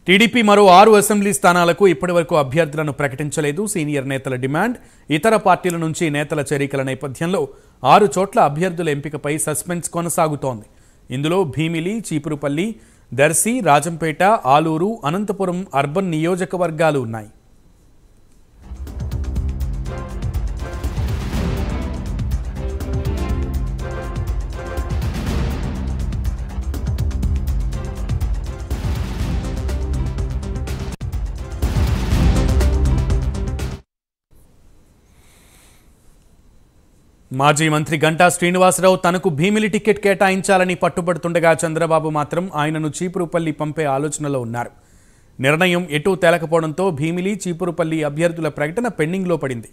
TDP మరో 6 assembly స్థానాలకు ఇప్పటివరకు అభ్యర్థులను ప్రకటించలేదు. సీనియర్ నేతల డిమాండ్, ఇతర పార్టీల నుంచి నేతల చేరికల నేపథ్యంలో 6 చోట్ల అభ్యర్థుల ఎంపికపై సస్పెన్స్ కొనసాగుతోంది. ఇందులో భీమిలి, చీపురుపల్లి, దర్శి, రాజంపేట, ఆలూరు, అనంతపురం అర్బన్ నియోజకవర్గాలు ఉన్నాయి. మాజీ మంత్రి గంటా శ్రీనివాసరావు తనకు భీమిలి టికెట్ కేటాయించాలని పట్టుబడుతుండగా చంద్రబాబు మాత్రం ఆయనను చీపురుపల్లి పంపే ఆలోచనలో ఉన్నారు. నిర్ణయం ఎటూ తేలకపోవడంతో భీమిలి, చీపురుపల్లి అభ్యర్థుల ప్రకటన పెండింగ్లో పడింది.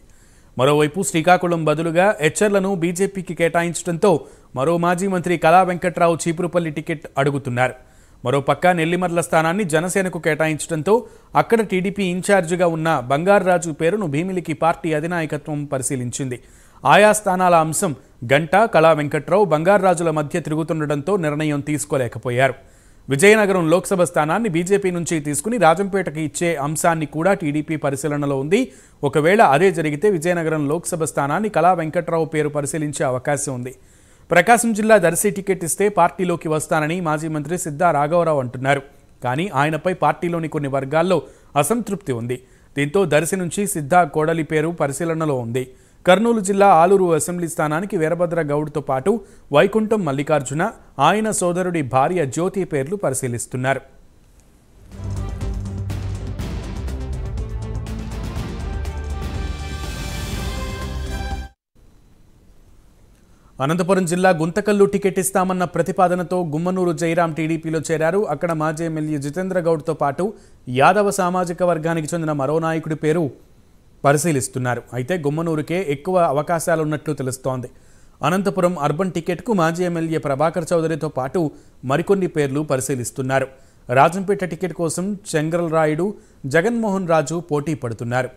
మరోవైపు శ్రీకాకుళం బదులుగా హెచ్ఆర్లను బీజేపీకి కేటాయించడంతో మరో మాజీ మంత్రి కళా వెంకట్రావు చీపురుపల్లి టికెట్ అడుగుతున్నారు. మరోపక్క నెల్లిమర్ల స్థానాన్ని జనసేనకు కేటాయించడంతో అక్కడ టీడీపీ ఇన్ఛార్జిగా ఉన్న బంగార్రాజు పేరును భీమిలికి పార్టీ అధినాయకత్వం పరిశీలించింది. ఆయా స్థానాల అంశం గంటా, కళా వెంకట్రావు, బంగార్రాజుల మధ్య తిరుగుతుండటంతో నిర్ణయం తీసుకోలేకపోయారు. విజయనగరం లోక్సభ స్థానాన్ని బీజేపీ నుంచి తీసుకుని రాజంపేటకు ఇచ్చే అంశాన్ని కూడా టీడీపీ పరిశీలనలో ఉంది. ఒకవేళ అదే జరిగితే విజయనగరం లోక్సభ స్థానాన్ని కళా వెంకట్రావు పేరు పరిశీలించే అవకాశం ఉంది. ప్రకాశం జిల్లా దర్శి టికెట్ ఇస్తే పార్టీలోకి వస్తానని మాజీ మంత్రి సిద్ధా రాఘవరావు అంటున్నారు. కానీ ఆయనపై పార్టీలోని కొన్ని వర్గాల్లో అసంతృప్తి ఉంది. దీంతో దర్శి నుంచి సిద్ధా కోడలి పేరు పరిశీలనలో ఉంది. కర్నూలు జిల్లా ఆలూరు అసెంబ్లీ స్థానానికి వీరభద్ర గౌడ్తో పాటు వైకుంఠం మల్లికార్జున, ఆయన సోదరుడి భార్య జ్యోతి పేర్లు పరిశీలిస్తున్నారు. అనంతపురం జిల్లా గుంతకల్లు టికెట్ ఇస్తామన్న ప్రతిపాదనతో గుమ్మనూరు జయరాం టీడీపీలో చేరారు. అక్కడ మాజీ ఎమ్మెల్యే జితేంద్ర గౌడ్తో పాటు యాదవ సామాజిక వర్గానికి చెందిన మరో నాయకుడి పేరు పరిశీలిస్తున్నారు. అయితే గుమ్మనూరుకే ఎక్కువ అవకాశాలున్నట్లు తెలుస్తోంది. అనంతపురం అర్బన్ టికెట్కు మాజీ ఎమ్మెల్యే ప్రభాకర్ చౌదరితో పాటు మరికొన్ని పేర్లు పరిశీలిస్తున్నారు. రాజంపేట టికెట్ కోసం చెంగల్ రాయుడు, జగన్మోహన్ రాజు పోటీ పడుతున్నారు.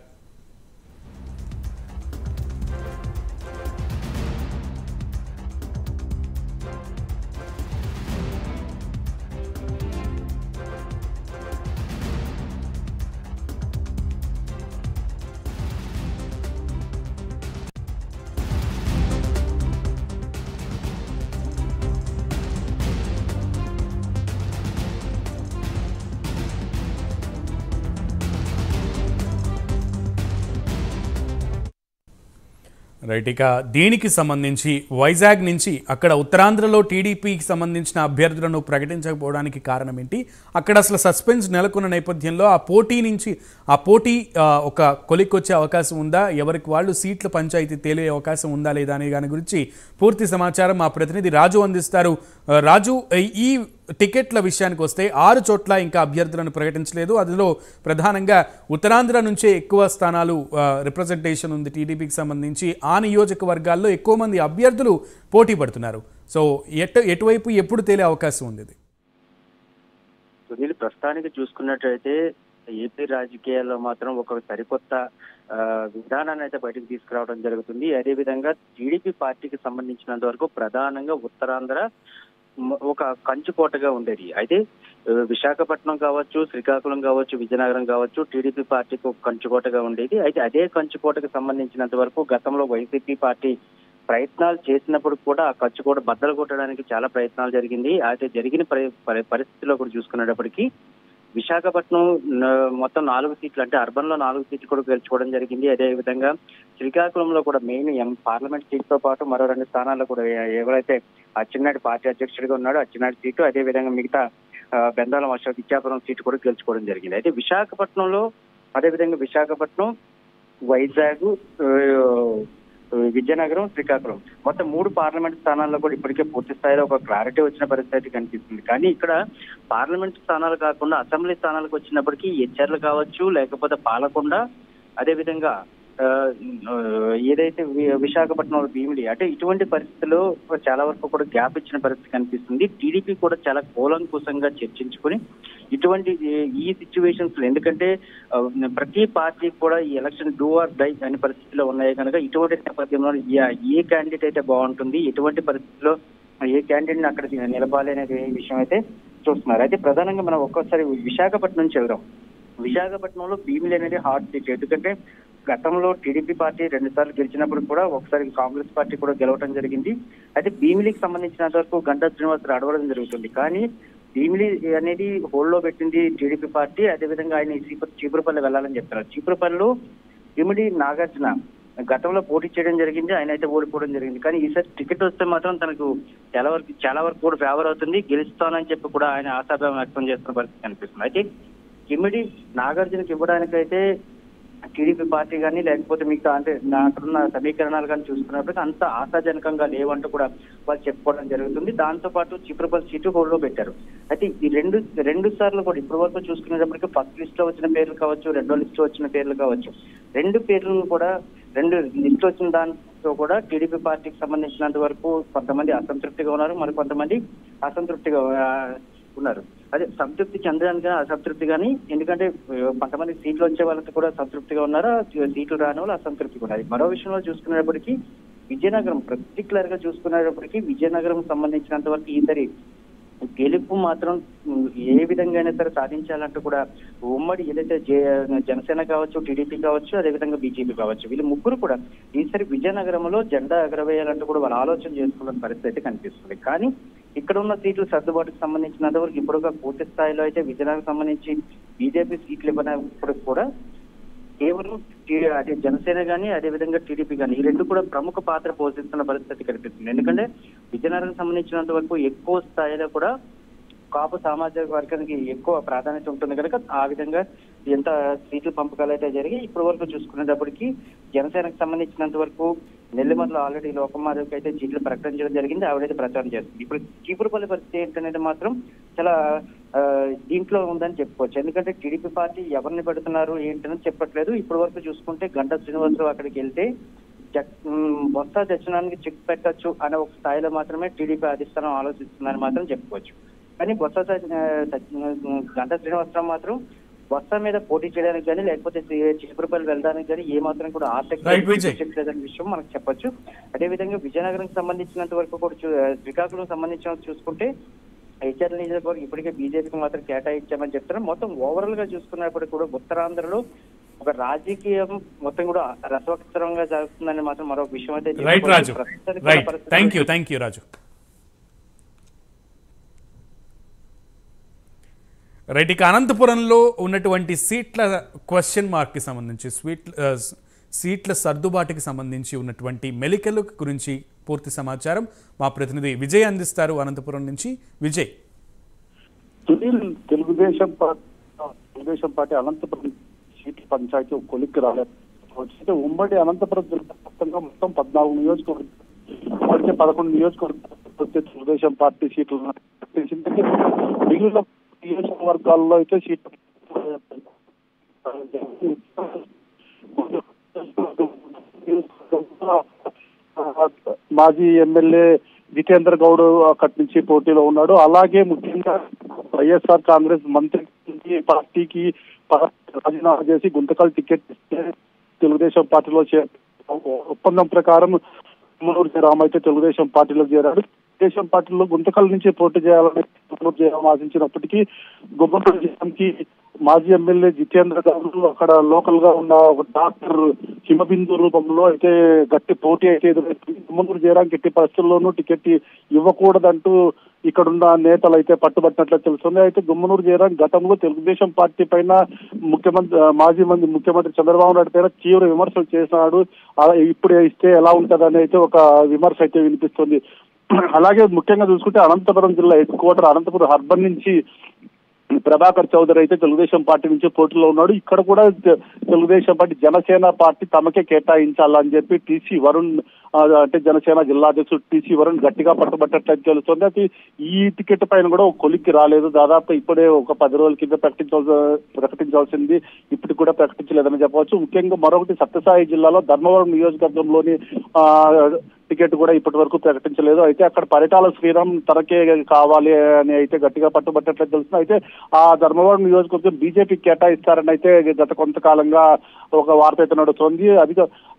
రైట్, ఇక దీనికి సంబంధించి వైజాగ్ నుంచి అక్కడ ఉత్తరాంధ్రలో టీడీపీకి సంబంధించిన అభ్యర్థులను ప్రకటించకపోవడానికి కారణం ఏంటి, అక్కడ అసలు సస్పెన్స్ నెలకొన్న నేపథ్యంలో ఆ పోటీ ఒక కొలిక్కొచ్చే అవకాశం ఉందా, ఎవరికి వాళ్ళు సీట్ల పంచాయతీ తేలే అవకాశం ఉందా లేదా అనే దాని గురించి పూర్తి సమాచారం మా ప్రతినిధి రాజు అందిస్తారు. రాజు, ఈ టికెట్ల విషయానికి వస్తే 6 చోట్ల ఇంకా అభ్యర్థులను ప్రకటించలేదు. అందులో ప్రధానంగా ఉత్తరాంధ్ర నుంచే ఎక్కువ స్థానాలు రిప్రజెంటేషన్ ఉంది టీడీపీకి సంబంధించి. ఆ నియోజకవర్గాల్లో ఎక్కువ మంది అభ్యర్థులు పోటీ పడుతున్నారు. సో ఎటువైపు ఎప్పుడు తేలే అవకాశం ఉంది? సునీల్, ప్రస్తుతానికి చూసుకున్నట్లయితే ఏపీ రాజకీయాల్లో మాత్రం ఒక సరికొత్త విధానాన్ని అయితే బయటకు తీసుకురావడం జరుగుతుంది. అదేవిధంగా టీడీపీ పార్టీకి సంబంధించినంత వరకు ప్రధానంగా ఉత్తరాంధ్ర ఒక కంచుకోటగా ఉండేది. అయితే విశాఖపట్నం కావచ్చు, శ్రీకాకుళం కావచ్చు, విజయనగరం కావచ్చు టీడీపీ పార్టీకి ఒక కంచుకోటగా ఉండేది. అయితే అదే కంచుకోటకు సంబంధించినంత వరకు గతంలో వైసీపీ పార్టీ ప్రయత్నాలు చేసినప్పుడు కూడా ఆ కంచుకోట బద్దలు కొట్టడానికి చాలా ప్రయత్నాలు జరిగింది. అయితే జరిగిన పరిస్థితిలో కూడా చూసుకునేటప్పటికీ విశాఖపట్నం మొత్తం 4 సీట్లు, అంటే అర్బన్ లో 4 సీట్లు కూడా గెలుచుకోవడం జరిగింది. అదేవిధంగా శ్రీకాకుళంలో కూడా మెయిన్ పార్లమెంట్ సీట్ తో పాటు మరో 2 స్థానాల్లో కూడా ఎవరైతే అచ్చెన్నాయుడు పార్టీ అధ్యక్షుడిగా ఉన్నాడో అచ్చెన్నాయుడు సీటు, అదేవిధంగా మిగతా బెందాలం అశోక్ ఇచ్చాపురం సీటు కూడా గెలుచుకోవడం జరిగింది. అయితే అదేవిధంగా విశాఖపట్నం, వైజాగ్, విజయనగరం, శ్రీకాకుళం మొత్తం 3 పార్లమెంట్ స్థానాల్లో కూడా ఇప్పటికే పూర్తి స్థాయిలో ఒక క్లారిటీ వచ్చిన పరిస్థితి కనిపిస్తుంది. కానీ ఇక్కడ పార్లమెంట్ స్థానాలు కాకుండా అసెంబ్లీ స్థానాలకు వచ్చినప్పటికీ హెచ్ఆర్లు కావచ్చు, లేకపోతే పాలకొండ, అదేవిధంగా ఏదైతే విశాఖపట్నంలో భీమిలి, అంటే ఇటువంటి పరిస్థితుల్లో చాలా వరకు కూడా గ్యాప్ ఇచ్చిన పరిస్థితి కనిపిస్తుంది. టీడీపీ కూడా చాలా కూలంకుశంగా చర్చించుకుని ఇటువంటి ఈ సిచ్యువేషన్స్, ఎందుకంటే ప్రతి పార్టీ కూడా ఈ ఎలక్షన్ డూ ఆర్ డై అనే పరిస్థితిలో ఉన్నాయి కనుక ఇటువంటి నేపథ్యంలో ఏ క్యాండిడేట్ అయితే బాగుంటుంది, ఎటువంటి పరిస్థితిలో ఏ క్యాండిడేట్ ని అక్కడ నిలపాలి అనే విషయం అయితే చూస్తున్నారు. అయితే ప్రధానంగా మనం ఒక్కోసారి విశాఖపట్నం నుంచి వెళ్దాం. విశాఖపట్నంలో భీమిలి అనేది హాట్ సీట్. ఎందుకంటే గతంలో టీడీపీ పార్టీ 2 సార్లు గెలిచినప్పుడు కూడా ఒకసారి కాంగ్రెస్ పార్టీ కూడా గెలవడం జరిగింది. అయితే భీమిలికి సంబంధించినంత వరకు గంటా శ్రీనివాసరావు అడగడం జరుగుతుంది. కానీ భీమిలి అనేది హోల్డ్లో పెట్టింది టీడీపీ పార్టీ. అదేవిధంగా ఆయన చీపురుపల్లి వెళ్ళాలని చెప్తున్నారు. చీపురుపల్లిలో ఇమిడి నాగార్జున గతంలో పోటీ చేయడం జరిగింది. ఆయన అయితే ఓడిపోవడం జరిగింది. కానీ ఈసారి టికెట్ వస్తే మాత్రం తనకు చాలా వరకు కూడా ఫేవర్ అవుతుంది, గెలుస్తానని చెప్పి కూడా ఆయన ఆశాభావం వ్యక్తం చేస్తున్న పరిస్థితి కనిపిస్తుంది. అయితే ఇమిడి నాగార్జునకి ఇవ్వడానికైతే టీడీపీ పార్టీ కానీ లేకపోతే మిగతా అంటే అక్కడున్న సమీకరణాలు కానీ చూసుకున్నప్పటికీ అంత ఆశాజనకంగా లేవంటూ కూడా వాళ్ళు చెప్పుకోవడం జరుగుతుంది. దాంతో పాటు చీపురుపల్లి సీటు హోల్డ్లో పెట్టారు. అయితే ఈ రెండు సార్లు కూడా ఇప్పటి వరకు చూసుకునేటప్పటికీ ఫస్ట్ లిస్ట్ లో వచ్చిన పేర్లు కావచ్చు, రెండో లిస్ట్ లో వచ్చిన పేర్లు కావచ్చు, 2 పేర్లను కూడా 2 లిస్ట్ వచ్చిన దాంతో కూడా టీడీపీ పార్టీకి సంబంధించినంత వరకు కొంతమంది అసంతృప్తిగా ఉన్నారు, మరి కొంతమంది అసంతృప్తిగా ఉన్నారు. అదే సంతృప్తి చెందడానికి అసంతృప్తి కానీ, ఎందుకంటే కొంతమంది సీట్లు వచ్చే వాళ్ళకి కూడా సంతృప్తిగా ఉన్నారు, సీట్లు రాని వాళ్ళు అసంతృప్తిగా ఉన్నారు. మరో విషయంలో చూసుకునేటప్పటికీ విజయనగరం పర్టికులర్ గా చూసుకునేటప్పటికీ విజయనగరం సంబంధించినంత వరకు ఈసారి గెలుపు మాత్రం ఏ విధంగా అయినా సరే సాధించాలంటూ కూడా ఉమ్మడి ఏదైతే జనసేన కావచ్చు, టీడీపీ కావచ్చు, అదేవిధంగా బీజేపీ కావచ్చు, వీళ్ళు ముగ్గురు కూడా ఈసారి విజయనగరంలో జెండా ఎగరవేయాలంటూ కూడా వాళ్ళు ఆలోచన చేసుకున్న పరిస్థితి కనిపిస్తుంది. కానీ ఇక్కడ ఉన్న సీట్ల సర్దుబాటుకు సంబంధించినంత వరకు ఇప్పుడుగా పూర్తి స్థాయిలో అయితే విజయనగరం సంబంధించి బీజేపీ సీట్లు ఇవ్వనప్పటికి కూడా కేవలం అదే జనసేన కానీ అదేవిధంగా టీడీపీ కానీ ఈ 2 కూడా ప్రముఖ పాత్ర పోషిస్తున్న పరిస్థితి కనిపిస్తుంది. ఎందుకంటే విజయనగరం సంబంధించినంత వరకు ఎక్కువ స్థాయిలో కూడా కాపు సామాజిక వర్గానికి ఎక్కువ ప్రాధాన్యత ఉంటుంది కనుక ఆ విధంగా ఎంత సీట్ల పంపకాలు అయితే జరిగి ఇప్పటి వరకు చూసుకునేటప్పటికీ జనసేనకు సంబంధించినంత వరకు నెల్లిమర్లో ఆల్రెడీ లోకమాధవ్కి అయితే సీట్లు ప్రకటించడం జరిగింది, ఆవిడైతే ప్రచారం చేస్తుంది. ఇప్పుడు చీపురుపల్లి పరిస్థితి ఏంటనేది మాత్రం చాలా దీంట్లో ఉందని చెప్పుకోవచ్చు. ఎందుకంటే టీడీపీ పార్టీ ఎవరిని పెడుతున్నారు ఏంటని చెప్పట్లేదు. ఇప్పటి వరకు చూసుకుంటే గంటా శ్రీనివాసరావు అక్కడికి వెళ్తే బొత్స దర్శనానికి చెక్ పెట్టచ్చు అనే ఒక స్థాయిలో మాత్రమే టీడీపీ అధిష్టానం ఆలోచిస్తుందని మాత్రం చెప్పుకోవచ్చు. కానీ గంటా శ్రీనివాసరావు మాత్రం బొత్స మీద పోటీ చేయడానికి కానీ లేకపోతే చీపురుపల్లి వెళ్ళడానికి కానీ ఏ మాత్రం కూడా ఆసక్తి లేదనే విషయం మనకు చెప్పొచ్చు. అదేవిధంగా విజయనగరం సంబంధించినంత వరకు కూడా శ్రీకాకుళం సంబంధించిన చూసుకుంటే హెచ్ఆర్ నియోజకవర్గం ఇప్పటికే బీజేపీకి మాత్రం కేటాయించామని చెప్తారు. మొత్తం ఓవరాల్ గా చూసుకున్నప్పుడు కూడా ఉత్తరాంధ్రలో ఒక రాజకీయం మొత్తం కూడా రసవత్తరంగా జరుగుతుందని మాత్రం మరొక విషయం అయితే right Raju. Thank you Raju. Right, ఇక అనంతపురంలో ఉన్నటువంటి సీట్ల క్వశ్చన్ మార్క్కి సంబంధించి సీట్ల సర్దుబాటుకి సంబంధించి ఉన్నటువంటి మెలికల గురించి పూర్తి సమాచారం మా ప్రతినిధి విజయ్ అందిస్తారు అనంతపురం నుంచి. విజయ్. తెలుగుదేశం పార్టీ అనంతపురం సీట్ల పంచాయతీ కొలిక్కి రాలేదు. ఉమ్మడి అనంతపురం జిల్లా మొత్తం 14 నియోజకవర్గాలు, 11 నియోజకవర్గాలు తెలుగుదేశం పార్టీ సీట్లు మిగిలిన నియోజకవర్గాల్లో అయితే సీట్లు మాజీ ఎమ్మెల్యే జితేందర్ గౌడ్ అక్కడి నుంచి పోటీలో ఉన్నాడు. అలాగే ముఖ్యంగా వైఎస్ఆర్ కాంగ్రెస్ మంత్రి పార్టీకి రాజీనామా చేసి గుంతకల్ టికెట్ ఇస్తే తెలుగుదేశం పార్టీలో ఒప్పందం ప్రకారం గుమ్మనూరు జయరాం అయితే తెలుగుదేశం పార్టీలో చేరాడు. తెలుగుదేశం పార్టీలో గుంతకల్ నుంచి పోటీ చేయాలని గుమ్మనూరు జయరాం ఆశించినప్పటికీ గుమ్మనూరు జయరాంకి మాజీ ఎమ్మెల్యే జితేంద్ర గౌడ్ అక్కడ లోకల్ గా ఉన్న ఒక డాక్టర్ హిమబిందు రూపంలో అయితే గట్టి పోటీ అయితే ఎదురైంది. గుమ్మనూరు జయరాంకి ఎట్టి పరిస్థితుల్లోనూ టికెట్ ఇవ్వకూడదంటూ ఇక్కడున్న నేతలు అయితే పట్టుబట్టినట్లు తెలుస్తుంది. అయితే గుమ్మనూరు జయరాం గతంలో తెలుగుదేశం పార్టీ పైన మాజీ ముఖ్యమంత్రి చంద్రబాబు నాయుడు పైన తీవ్ర విమర్శలు చేసినాడు. ఇప్పుడు ఇస్తే ఎలా ఉంటదని అయితే ఒక విమర్శ అయితే వినిపిస్తుంది. అలాగే ముఖ్యంగా చూసుకుంటే అనంతపురం జిల్లా హెడ్ క్వార్టర్ అనంతపురం అర్బన్ నుంచి ప్రభాకర్ చౌదరి అయితే తెలుగుదేశం పార్టీ నుంచి పోటీలో ఉన్నాడు. ఇక్కడ కూడా తెలుగుదేశం పార్టీ జనసేన పార్టీ తమకే కేటాయించాలని చెప్పి టీసీ వరుణ్ అంటే జనసేన జిల్లా అధ్యక్షుడు టీసీ వరుణ్ గట్టిగా పట్టుబట్టట్టు తెలుస్తుంది. అది ఈ టికెట్ పైన కూడా ఒక కొలిక్కి రాలేదు. దాదాపు ఇప్పుడే ఒక 10 రోజుల కింద ప్రకటించాల్సింది ఇప్పటికి కూడా ప్రకటించలేదని చెప్పవచ్చు. ముఖ్యంగా మరొకటి సత్యసాయి జిల్లాలో ధర్మవరం నియోజకవర్గంలోని టికెట్ కూడా ఇప్పటి వరకు ప్రకటించలేదు. అయితే అక్కడ పరిటాల శ్రీరామ్ తనకే కావాలి అని అయితే గట్టిగా పట్టుబట్టట్లేదు తెలుస్తుంది. అయితే ఆ ధర్మవరం నియోజకవర్గం బీజేపీ కేటాయిస్తారని అయితే గత కొంతకాలంగా ఒక వార్త అయితే నడుస్తోంది. అది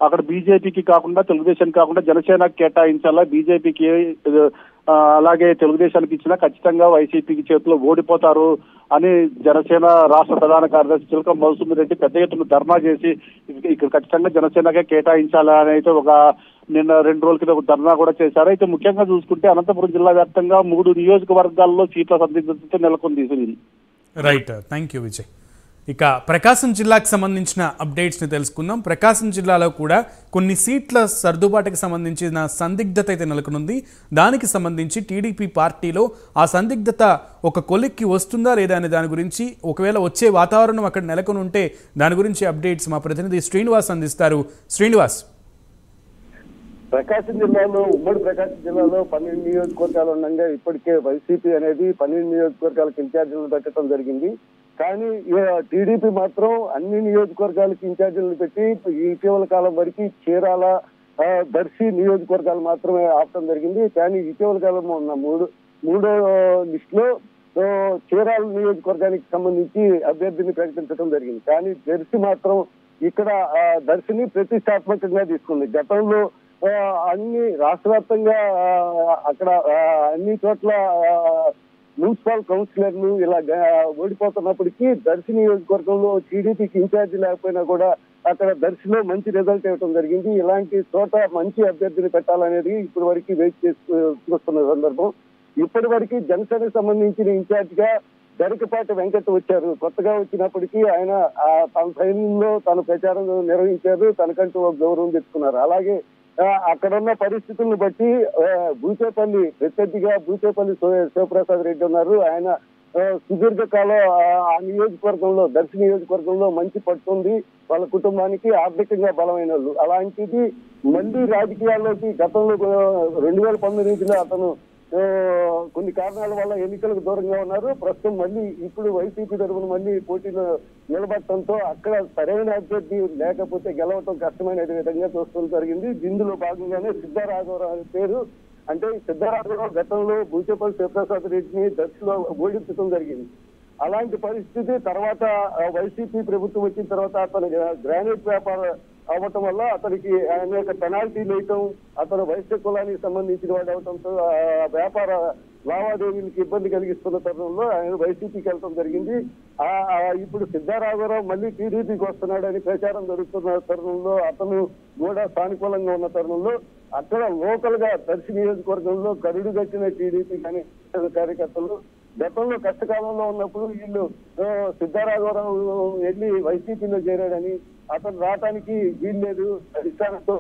అక్కడ బీజేపీకి కాకుండా తెలుగుదేశం కాకుండా జనసేనకి కేటాయించాలా, బీజేపీకి అలాగే తెలుగుదేశానికి ఇచ్చినా ఖచ్చితంగా వైసీపీకి చేతిలో ఓడిపోతారు అని జనసేన రాష్ట్ర ప్రధాన కార్యదర్శి చిలకం మధుసూదన్ రెడ్డి పెద్ద ఎత్తున ధర్నా చేసి ఇక్కడ ఖచ్చితంగా జనసేనకే కేటాయించాలని అయితే నిన్న 2 రోజుల క్రితం ఒక ధర్నా కూడా చేశారు. అయితే ముఖ్యంగా చూసుకుంటే అనంతపురం జిల్లా వ్యాప్తంగా 3 నియోజకవర్గాల్లో సీట్ల సందిగ్ధత నెలకొంది. Right, thank you Vijay. ఇక ప్రకాశం జిల్లాకు సంబంధించిన అప్డేట్స్ని తెలుసుకుందాం. ప్రకాశం జిల్లాలో కూడా కొన్ని సీట్ల సర్దుబాటుకి సంబంధించిన సందిగ్ధత అయితే నెలకొనుంది. దానికి సంబంధించి టీడీపీ పార్టీలో ఆ సందిగ్ధత ఒక కొలిక్కి వస్తుందా లేదా అనే దాని గురించి, ఒకవేళ వచ్చే వాతావరణం అక్కడ నెలకొని ఉంటే దాని గురించి అప్డేట్స్ మా ప్రతినిధి శ్రీనివాస్ అందిస్తారు. శ్రీనివాస్. ప్రకాశం జిల్లాలో ఉమ్మడి ప్రకాశం జిల్లాలో 12 నియోజకవర్గాలు ఉండగా ఇప్పటికే వైసీపీ అనేది 12 నియోజకవర్గాలకు ఇన్ఛార్జీలను పెట్టడం జరిగింది. కానీ టీడీపీ మాత్రం అన్ని నియోజకవర్గాలకి ఇన్ఛార్జీలను పెట్టి ఇటీవల కాలం వరకు చీరాల, దర్శి నియోజకవర్గాలు మాత్రమే ఆపడం జరిగింది. కానీ ఇటీవల కాలంలో ఉన్న మూడో లిస్టులో చీరాల నియోజకవర్గానికి సంబంధించి అభ్యర్థిని ప్రకటించడం జరిగింది. కానీ దర్శి మాత్రం ఇక్కడ దర్శిని ప్రతిష్టాత్మకంగా తీసుకుంది. గతంలో అన్ని రాష్ట్ర వ్యాప్తంగా అక్కడ అన్ని చోట్ల మున్సిపల్ కౌన్సిలర్లు ఇలా ఓడిపోతున్నప్పటికీ దర్శి నియోజకవర్గంలో టీడీపీకి ఇన్ఛార్జి లేకపోయినా కూడా అక్కడ దర్శిలో మంచి రిజల్ట్ ఇవ్వడం జరిగింది. ఇలాంటి చోట మంచి అభ్యర్థిని పెట్టాలనేది ఇప్పటి వరకు వెయిట్ చూస్తున్న సందర్భం. ఇప్పటి వరకు జనసేనకు సంబంధించిన ఇన్ఛార్జిగా గరికపాటి వెంకట్ వచ్చారు. కొత్తగా వచ్చినప్పటికీ ఆయన తన సైన్యంలో తన ప్రచారం నిర్వహించారు, తనకంటూ ఒక గౌరవం తెచ్చుకున్నారు. అలాగే అక్కడున్న పరిస్థితులను బట్టి బూచేపల్లి ప్రత్యర్థిగా బూచేపల్లి శివప్రసాద్ రెడ్డి ఉన్నారు. ఆయన సుదీర్ఘకాలం ఆ నియోజకవర్గంలో దర్శి నియోజకవర్గంలో మంచి పట్టుంది, వాళ్ళ కుటుంబానికి ఆర్థికంగా బలమైన వాళ్ళు. అలాంటిది మళ్ళీ రాజకీయాల్లోకి గతంలో 2019 అతను కొన్ని కారణాల వల్ల ఎన్నికలకు దూరంగా ఉన్నారు. ప్రస్తుతం మళ్ళీ ఇప్పుడు వైసీపీ తరఫున మళ్ళీ పోటీలో నిలబడటంతో అక్కడ సరైన అభ్యర్థి లేకపోతే గెలవటం కష్టమైన విధంగా చూస్తూ జరిగింది. ఇందులో భాగంగానే సిద్ధారాఘవరావు పేరు, అంటే సిద్ధారాఘవరావు గతంలో బూచేపల్లి శివప్రసాద్ రెడ్డిని దర్శిలో ఓడించడం జరిగింది. అలాంటి పరిస్థితి తర్వాత వైసీపీ ప్రభుత్వం వచ్చిన తర్వాత అతను గ్రానైట్ వ్యాపారం అవ్వటం వల్ల అతనికి అనేక పెనాల్టీలు వేయటం, అతను వైశ్య కులానికి సంబంధించిన వాడు అవటంతో వ్యాపార లావాదేవీలకు ఇబ్బంది కలిగిస్తున్న తరుణంలో ఆయన వైసీపీకి వెళ్ళటం జరిగింది. ఇప్పుడు సిద్ధారాఘవరావు మళ్ళీ టీడీపీకి వస్తున్నాడని ప్రచారం జరుగుతున్న తరుణంలో అతను కూడా సానుకూలంగా ఉన్న తరుణంలో అక్కడ లోకల్ గా దర్శి నియోజకవర్గంలో కరుడు కట్టిన టీడీపీ కానీ కార్యకర్తలు గతంలో కష్టకాలంలో ఉన్నప్పుడు వీళ్ళు సిద్ధారాఘవరావు వెళ్ళి వైసీపీలో చేరాడని, అతను రావటానికి వీల్లేదు అధిష్టానంతో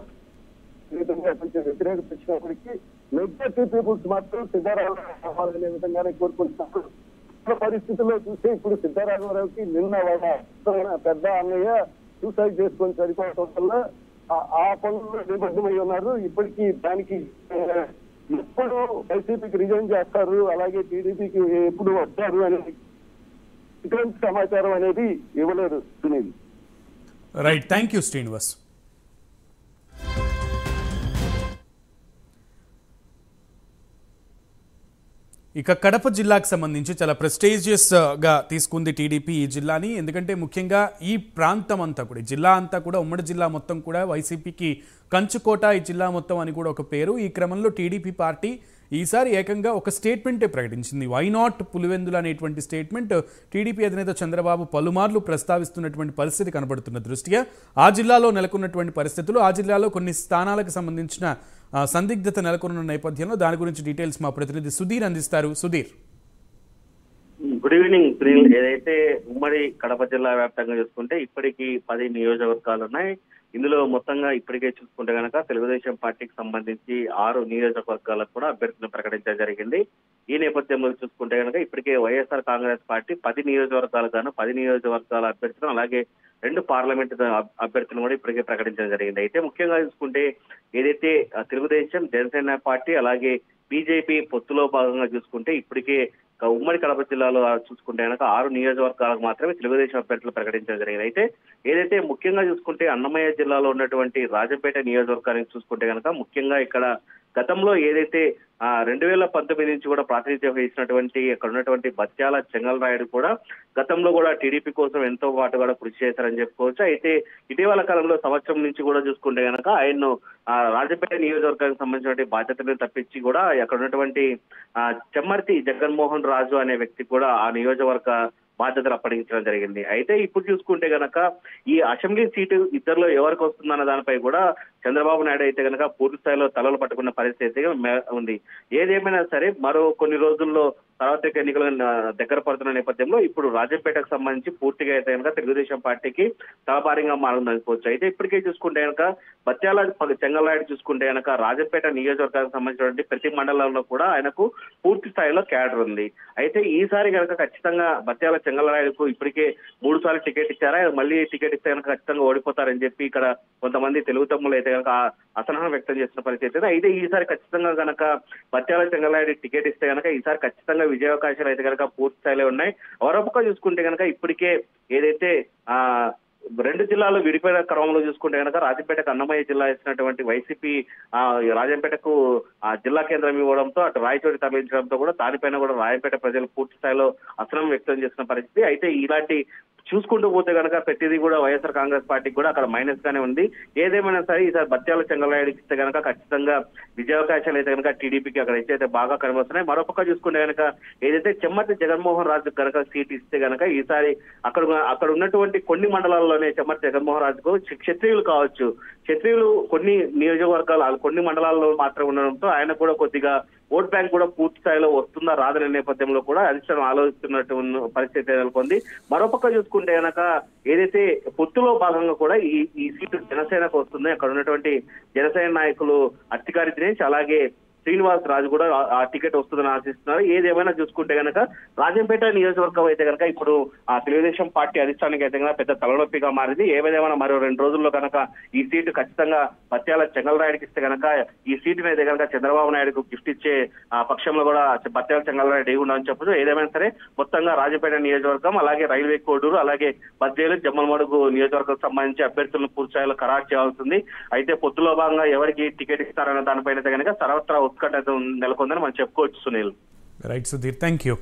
కొంచెం వ్యతిరేకత వచ్చినప్పటికీ మెజార్టీ పీపుల్స్ మాత్రం సిద్ధారాఘవరావు కావాలనే విధంగానే కోరుకుంటున్నారు. పరిస్థితుల్లో చూస్తే ఇప్పుడు సిద్ధారాఘవరావుకి నిన్న వాళ్ళ పెద్ద అన్నయ్య సూసైడ్ చేసుకొని చనిపోవటం వల్ల ఆ పనుల్లో నిబద్ధమై ఉన్నారు. ఇప్పటికీ దానికి ఎప్పుడు వైసీపీకి రిజైన్ చేస్తారు, అలాగే టీడీపీకి ఎప్పుడు వస్తారు అనేది ఇటువంటి సమాచారం అనేది ఇవ్వలేదు Sunil. Right, thank you Srinivas. ఇక కడప జిల్లాకు సంబంధించి చాలా ప్రెస్టీజియస్గా తీసుకుంది టీడీపీ ఈ జిల్లాని. ఎందుకంటే ముఖ్యంగా ఈ ప్రాంతం అంతా కూడా, జిల్లా అంతా కూడా, ఉమ్మడి జిల్లా మొత్తం కూడా వైసీపీకి కంచుకోట ఈ జిల్లా మొత్తం అని కూడా ఒక పేరు. ఈ క్రమంలో టీడీపీ పార్టీ ఈసారి ఏకంగా ఒక స్టేట్మెంటే ప్రకటించింది. వై నాట్ పులివెందులు అనేటువంటి స్టేట్మెంట్ టీడీపీ అధినేత చంద్రబాబు పలుమార్లు ప్రస్తావిస్తున్నటువంటి పరిస్థితి కనబడుతున్న దృష్ట్యా ఆ జిల్లాలో నెలకొన్నటువంటి పరిస్థితులు, ఆ జిల్లాలో కొన్ని స్థానాలకు సంబంధించిన సందిగ్ధత నెలకొన్న నేపథ్యంలో దాని గురించి డీటెయిల్స్ మా ప్రతినిధి సుధీర్ అందిస్తారు. సుధీర్. Good evening Sunil. ఏదైతే ఉమ్మడి కడప జిల్లా వ్యాప్తంగా చూసుకుంటే ఇప్పటికీ 10 నియోజకవర్గాలు ఉన్నాయి. ఇందులో మొత్తంగా ఇప్పటికే చూసుకుంటే కనుక తెలుగుదేశం పార్టీకి సంబంధించి 6 నియోజకవర్గాలకు కూడా అభ్యర్థులను ప్రకటించడం జరిగింది. ఈ నేపథ్యంలో చూసుకుంటే కనుక ఇప్పటికే వైఎస్ఆర్ కాంగ్రెస్ పార్టీ 10 నియోజకవర్గాలు గాను 10 నియోజకవర్గాల అభ్యర్థులను, అలాగే 2 పార్లమెంట్ అభ్యర్థులను కూడా ఇప్పటికే ప్రకటించడం జరిగింది. అయితే ముఖ్యంగా చూసుకుంటే ఏదైతే తెలుగుదేశం, జనసేన పార్టీ అలాగే బీజేపీ పొత్తులో భాగంగా చూసుకుంటే ఇప్పటికే ఉమ్మడి కడప జిల్లాలో చూసుకుంటే కనుక 6 నియోజకవర్గాలకు మాత్రమే తెలుగుదేశం అభ్యర్థులు ప్రకటించడం జరిగింది. అయితే ఏదైతే ముఖ్యంగా చూసుకుంటే అన్నమయ్య జిల్లాలో ఉన్నటువంటి రాజంపేట నియోజకవర్గానికి చూసుకుంటే కనుక ముఖ్యంగా ఇక్కడ గతంలో ఏదైతే 2019 నుంచి కూడా ప్రాతినిధ్యం వహించినటువంటి అక్కడ ఉన్నటువంటి బత్యాల చెంగల్రాయుడు కూడా గతంలో కూడా టీడీపీ కోసం ఎంతో పాటు కూడా కృషి చేశారని చెప్పుకోవచ్చు. అయితే ఇటీవల కాలంలో సంవత్సరం నుంచి కూడా చూసుకుంటే కనుక ఆయన్ను రాజంపేట నియోజకవర్గానికి సంబంధించినటువంటి బాధ్యతలను తప్పించి కూడా అక్కడ ఉన్నటువంటి చెమ్మర్తి జగన్మోహన్ రాజు అనే వ్యక్తి కూడా ఆ నియోజకవర్గ బాధ్యతలు అప్పగించడం జరిగింది. అయితే ఇప్పుడు చూసుకుంటే గనక ఈ అసెంబ్లీ సీటు ఇద్దరిలో ఎవరికి వస్తుందన్న దానిపై కూడా చంద్రబాబు నాయుడు అయితే కనుక పూర్తి స్థాయిలో తలలు పట్టుకున్న పరిస్థితి ఉంది. ఏదేమైనా సరే మరో కొన్ని రోజుల్లో సార్వత్రిక ఎన్నికలు దగ్గర పడుతున్న నేపథ్యంలో ఇప్పుడు రాజంపేటకు సంబంధించి పూర్తిగా అయితే కనుక తెలుగుదేశం పార్టీకి తలపారంగా మారుందనుకోవచ్చు. అయితే ఇప్పటికే చూసుకుంటే కనుక బత్యాల చెంగల్రాయుడు చూసుకుంటే కనుక రాజంపేట నియోజకవర్గానికి సంబంధించినటువంటి ప్రతి మండలంలో కూడా ఆయనకు పూర్తి స్థాయిలో క్యాడర్ ఉంది. అయితే ఈసారి కనుక ఖచ్చితంగా బత్యాల చెంగల్రాయుడుకు ఇప్పటికే 3 సార్లు టికెట్ ఇచ్చారా, మళ్ళీ టికెట్ ఇస్తే కనుక ఖచ్చితంగా ఓడిపోతారని చెప్పి ఇక్కడ కొంతమంది తెలుగు తమ్ములు అయితే కనుక అసహనం వ్యక్తం చేస్తున్న పరిస్థితి. అయితే ఈసారి ఖచ్చితంగా కనుక బత్యాల చెంగల్రాయుడు టికెట్ ఇస్తే కనుక ఈసారి ఖచ్చితంగా విజయావకాశాలు అయితే కనుక పూర్తి స్థాయిలో ఉన్నాయి. మరొక చూసుకుంటే కనుక ఇప్పటికే ఏదైతే 2 జిల్లాలు విడిపోయిన క్రమంలో చూసుకుంటే కనుక రాజంపేటకు అన్నమయ్య జిల్లా ఇచ్చినటువంటి వైసీపీ రాజంపేటకు జిల్లా కేంద్రం ఇవ్వడంతో అటు రాయచోటి తరలించడంతో కూడా దానిపైన కూడా రాజంపేట ప్రజలు పూర్తి స్థాయిలో అసహనం వ్యక్తం చేస్తున్న పరిస్థితి. అయితే ఇలాంటి చూసుకుంటూ పోతే కనుక ప్రతిదీ కూడా వైఎస్ఆర్ కాంగ్రెస్ పార్టీకి కూడా అక్కడ మైనస్ గానే ఉంది. ఏదేమైనా సరే ఈసారి బత్యాల చెంగల్రాయుడికి ఇస్తే కనుక ఖచ్చితంగా విజయావకాశాలు అయితే కనుక టీడీపీకి అక్కడ అయితే బాగా కనిపిస్తున్నాయి. మరొక చూసుకుంటే కనుక ఏదైతే చెమ్మర్తి జగన్మోహన్ రాజు కనుక సీట్ ఇస్తే కనుక ఈసారి అక్కడ ఉన్నటువంటి కొన్ని మండలాల్లోనే చెమ్మర్తి జగన్మోహన్ రాజుకు క్షత్రియులు కావచ్చు, క్షత్రియులు కొన్ని నియోజకవర్గాలు కొన్ని మండలాల్లో మాత్రం ఉండడంతో ఆయన కూడా కొద్దిగా ఓట్ బ్యాంక్ కూడా పూర్తి స్థాయిలో వస్తుందా రాదనే నేపథ్యంలో కూడా అధిష్టానం ఆలోచిస్తున్నట్టు పరిస్థితి నెలకొంది. మరోపక్క చూసుకుంటే కనుక ఏదైతే పొత్తులో భాగంగా కూడా ఈ సీటు జనసేనకు వస్తుంది. అక్కడ ఉన్నటువంటి జనసేన నాయకులు అత్తిగారి దినేష్ అలాగే శ్రీనివాస్ రాజు కూడా ఆ టికెట్ వస్తుందని ఆశిస్తున్నారు. ఏదేమైనా చూసుకుంటే కనుక రాజంపేట నియోజకవర్గం అయితే కనుక ఇప్పుడు ఆ తెలుగుదేశం పార్టీ అధిష్టానికి అయితే కనుక పెద్ద తలనొప్పిగా మారింది. ఏదేమైనా మరో 2 రోజుల్లో కనుక ఈ సీటు ఖచ్చితంగా బత్యాల చెంగల్రాయుడికి ఇస్తే కనుక ఈ సీటుని అయితే కనుక చంద్రబాబు నాయుడుకు గిఫ్ట్ ఇచ్చే పక్షంలో కూడా బత్యాల చెంగల్రాయుడు ఉండని చెప్పచ్చు. ఏదేమైనా సరే మొత్తంగా రాజంపేట నియోజకవర్గం అలాగే రైల్వే కోడూరు అలాగే బద్దేలు జమ్మలమడుగు నియోజకవర్గం సంబంధించి అభ్యర్థులను పూర్తి స్థాయిలో ఖరారు చేయాల్సింది. అయితే పొత్తులో భాగంగా ఎవరికి టికెట్ ఇస్తారన్న దానిపైన అయితే కనుక సర్వత్రా ఉత్కంఠ నెలకొందని మనం చెప్పుకోవచ్చు. Sunil. Right Sudheer, thank you.